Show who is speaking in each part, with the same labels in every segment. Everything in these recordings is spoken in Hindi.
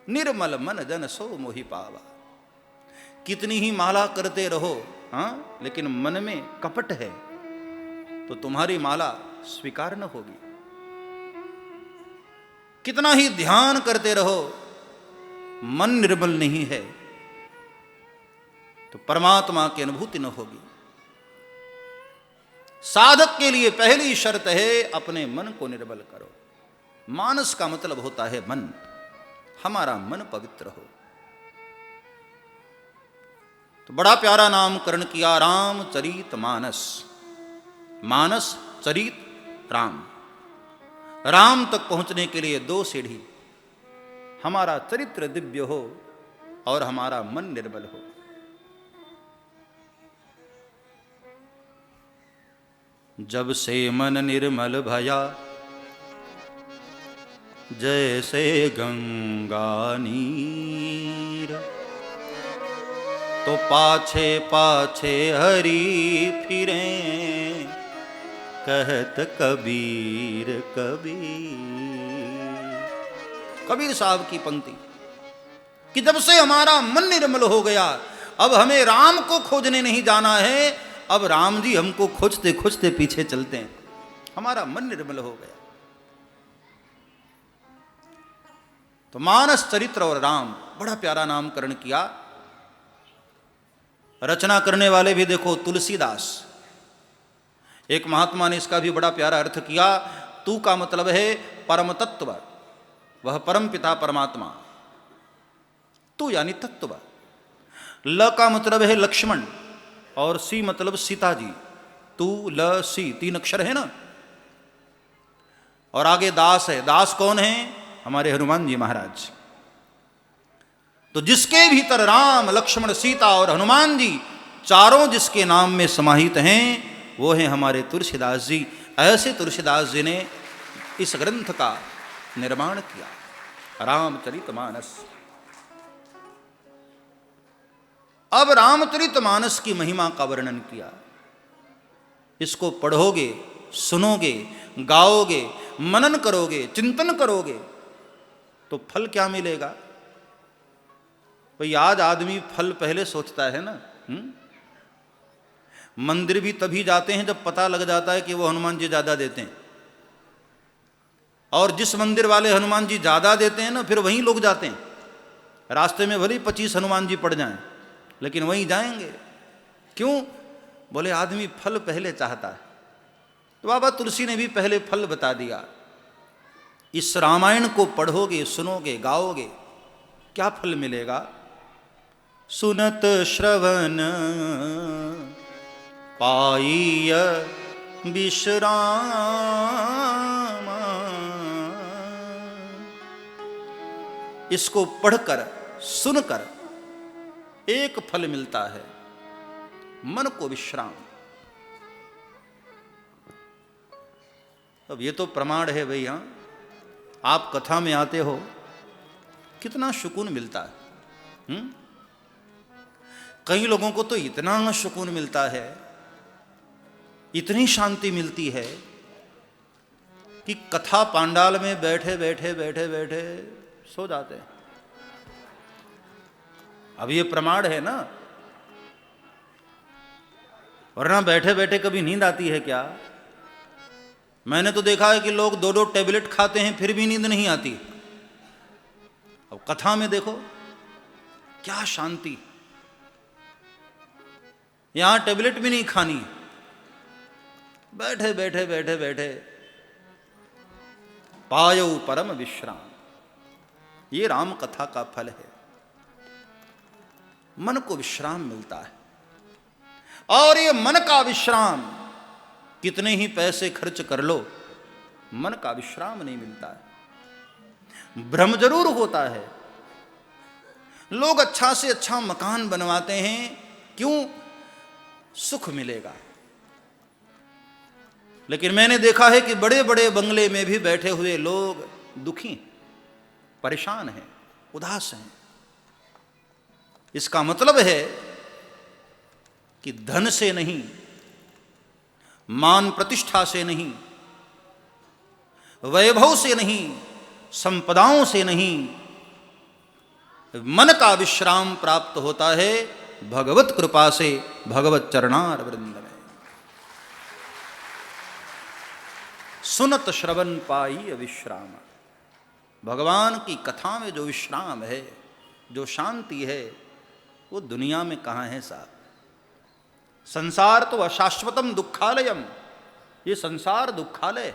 Speaker 1: निर्मल मन जन सो मोहि पावा। कितनी ही माला करते रहो, हाँ, लेकिन मन में कपट है तो तुम्हारी माला स्वीकार न होगी। कितना ही ध्यान करते रहो, मन निर्मल नहीं है तो परमात्मा की अनुभूति न होगी। साधक के लिए पहली शर्त है अपने मन को निर्मल करो। मानस का मतलब होता है मन, हमारा मन पवित्र हो। तो बड़ा प्यारा नामकरण किया, रामचरित मानस। मानस, चरित, राम। राम तक पहुंचने के लिए 2 सीढ़ी, हमारा चरित्र दिव्य हो और हमारा मन निर्मल हो। जब से मन निर्मल भया, जैसे गंगा नीर, तो पाछे पाछे हरि फिरे, कहत कबीर कबीर। कबीर साहब की पंक्ति कि जब से हमारा मन निर्मल हो गया, अब हमें राम को खोजने नहीं जाना है, अब राम जी हमको खोजते खोजते पीछे चलते हैं। हमारा मन निर्मल हो गया। तो मानस, चरित्र और राम, बड़ा प्यारा नामकरण किया। रचना करने वाले भी देखो तुलसीदास। एक महात्मा ने इसका भी बड़ा प्यारा अर्थ किया। तू का मतलब है परम तत्व, वह परम पिता परमात्मा। तू यानी तत्व। ल का मतलब है लक्ष्मण और सी मतलब सीता जी। तू ल सी 3 अक्षर है ना। और आगे दास है। दास कौन है? हमारे हनुमान जी महाराज। तो जिसके भीतर राम, लक्ष्मण, सीता और हनुमान जी चारों जिसके नाम में समाहित हैं, वो हैं हमारे तुलसीदास जी। ऐसे तुलसीदास जी ने इस ग्रंथ का निर्माण किया, रामचरितमानस। अब रामचरितमानस की महिमा का वर्णन किया। इसको पढ़ोगे, सुनोगे, गाओगे, मनन करोगे, चिंतन करोगे तो फल क्या मिलेगा? भाई आज आदमी फल पहले सोचता है ना। मंदिर भी तभी जाते हैं जब पता लग जाता है कि वो हनुमान जी ज्यादा देते हैं। और जिस मंदिर वाले हनुमान जी ज्यादा देते हैं ना, फिर वहीं लोग जाते हैं। रास्ते में भले 25 हनुमान जी पड़ जाएं, लेकिन वहीं जाएंगे। क्यों? बोले आदमी फल पहले चाहता है। तो बाबा तुलसी ने भी पहले फल बता दिया। इस रामायण को पढ़ोगे, सुनोगे, गाओगे, क्या फल मिलेगा? सुनत श्रवण पाइय विश्राम, इसको पढ़कर, सुनकर एक फल मिलता है, मन को विश्राम। अब ये तो प्रमाण है भई। हाँ, आप कथा में आते हो, कितना सुकून मिलता है। कई लोगों को तो इतना सुकून मिलता है, इतनी शांति मिलती है कि कथा पांडाल में बैठे बैठे बैठे बैठे सो जाते हैं। अब ये प्रमाण है ना, वरना बैठे बैठे कभी नींद आती है क्या? मैंने तो देखा है कि लोग 2-2 टेबलेट खाते हैं फिर भी नींद नहीं आती। अब कथा में देखो क्या शांति। यहां टेबलेट भी नहीं खानी, बैठे बैठे बैठे बैठे पायो परम विश्राम। ये राम कथा का फल है। मन को विश्राम मिलता है। और ये मन का विश्राम कितने ही पैसे खर्च कर लो, मन का विश्राम नहीं मिलता है। भ्रम जरूर होता है। लोग अच्छा से अच्छा मकान बनवाते हैं, क्यों? सुख मिलेगा। लेकिन मैंने देखा है कि बड़े बड़े बंगले में भी बैठे हुए लोग दुखी, परेशान हैं, उदास हैं। इसका मतलब है कि धन से नहीं, मान प्रतिष्ठा से नहीं, वैभव से नहीं, संपदाओं से नहीं, मन का विश्राम प्राप्त होता है भगवत कृपा से, भगवत चरणार वृंद में। सुनत श्रवण पाई विश्राम। भगवान की कथा में जो विश्राम है, जो शांति है, वो दुनिया में कहाँ है साहब। संसार तो अशाश्वतम दुखालयम, ये संसार दुखालय।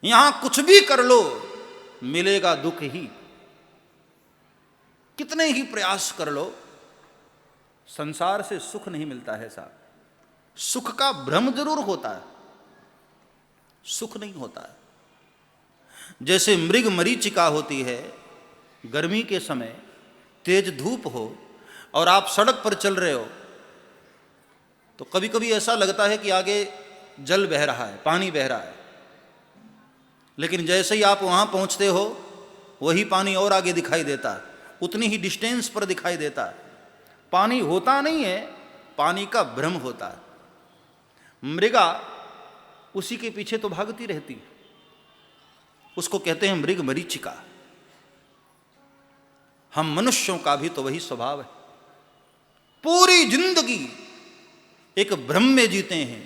Speaker 1: यहां कुछ भी कर लो मिलेगा दुख ही। कितने ही प्रयास कर लो संसार से सुख नहीं मिलता है साहब। सुख का भ्रम जरूर होता है, सुख नहीं होता है। जैसे मृग मरीचिका होती है, गर्मी के समय तेज धूप हो और आप सड़क पर चल रहे हो तो कभी कभी ऐसा लगता है कि आगे जल बह रहा है, पानी बह रहा है, लेकिन जैसे ही आप वहां पहुंचते हो वही पानी और आगे दिखाई देता है, उतनी ही डिस्टेंस पर दिखाई देता है। पानी होता नहीं है, पानी का भ्रम होता है। मृगा उसी के पीछे तो भागती रहती, उसको कहते हैं मृग मरीचिका। हम मनुष्यों का भी तो वही स्वभाव है। पूरी जिंदगी एक भ्रम में जीते हैं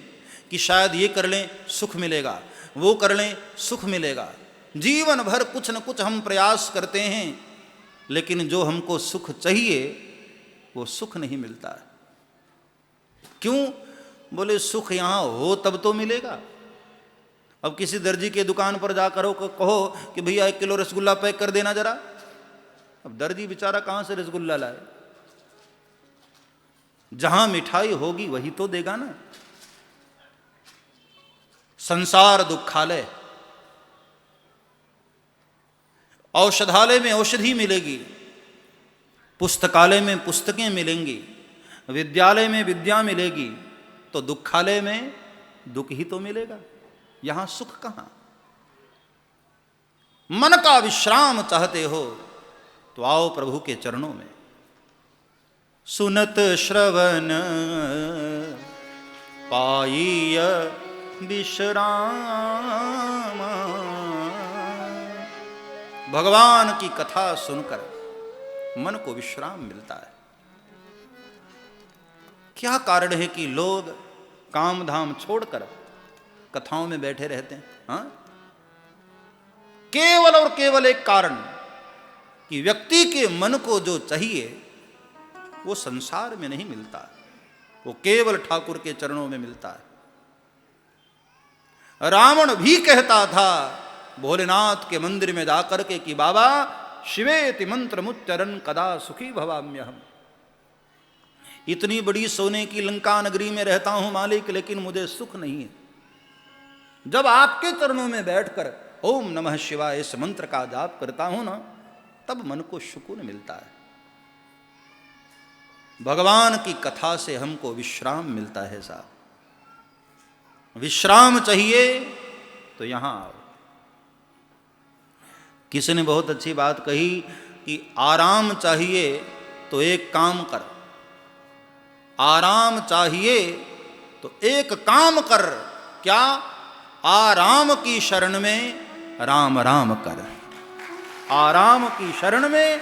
Speaker 1: कि शायद ये कर लें सुख मिलेगा, वो कर लें सुख मिलेगा। जीवन भर कुछ न कुछ हम प्रयास करते हैं, लेकिन जो हमको सुख चाहिए वो सुख नहीं मिलता है। क्यों? बोले सुख यहां हो तब तो मिलेगा। अब किसी दर्जी के दुकान पर जाकर कहो कि भैया 1 किलो रसगुल्ला पैक कर देना जरा, अब दर्जी बेचारा कहां से रसगुल्ला लाए? जहां मिठाई होगी वही तो देगा ना। संसार दुखालय। औषधालय में औषधि मिलेगी, पुस्तकालय में पुस्तकें मिलेंगी, विद्यालय में विद्या मिलेगी, तो दुखालय में दुख ही तो मिलेगा। यहां सुख कहां? मन का विश्राम चाहते हो तो आओ प्रभु के चरणों में। सुनत श्रवण पाई विश्राम। भगवान की कथा सुनकर मन को विश्राम मिलता है। क्या कारण है कि लोग काम धाम छोड़कर कथाओं में बैठे रहते हैं? हाँ? केवल और केवल एक कारण कि व्यक्ति के मन को जो चाहिए वो संसार में नहीं मिलता, वो केवल ठाकुर के चरणों में मिलता है। रावण भी कहता था भोलेनाथ के मंदिर में जाकर के कि बाबा शिवेति मंत्र मुच्चरन कदा सुखी भवाम्यहम। इतनी बड़ी सोने की लंका नगरी में रहता हूं मालिक, लेकिन मुझे सुख नहीं है। जब आपके चरणों में बैठकर ओम नमः शिवाय इस मंत्र का जाप करता हूं ना, तब मन को सुकून मिलता है। भगवान की कथा से हमको विश्राम मिलता है साहब। विश्राम चाहिए तो यहां आओ। किसी ने बहुत अच्छी बात कही कि आराम चाहिए तो एक काम कर, आराम चाहिए तो एक काम कर। क्या? आराम की शरण में राम राम कर। आराम की शरण में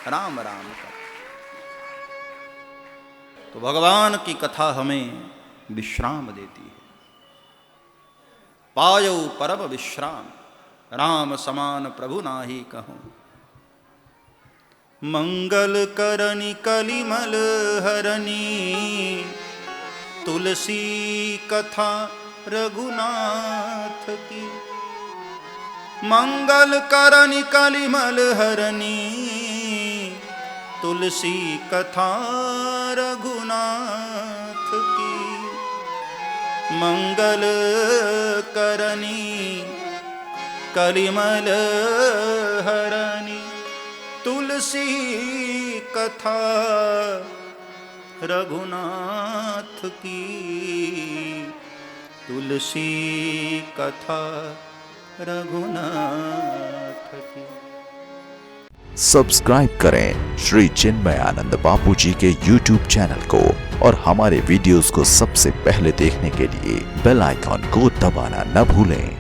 Speaker 1: राम राम कर। तो भगवान की कथा हमें विश्राम देती है। पायौ परम विश्राम, राम समान प्रभु नाही कहूं। मंगल करनी कलिमल हरनी, तुलसी कथा रघुनाथ की। मंगल करनी कलिमल हरनी, तुलसी कथा रघुनाथ की। मंगल करनी कलिमल हरनी, तुलसी कथा रघुनाथ की। तुलसी कथा रघुनाथ की।
Speaker 2: सब्सक्राइब करें श्री चिन्मयानंद बापू जी के YouTube चैनल को और हमारे वीडियोस को सबसे पहले देखने के लिए बेल आइकॉन को दबाना न भूलें।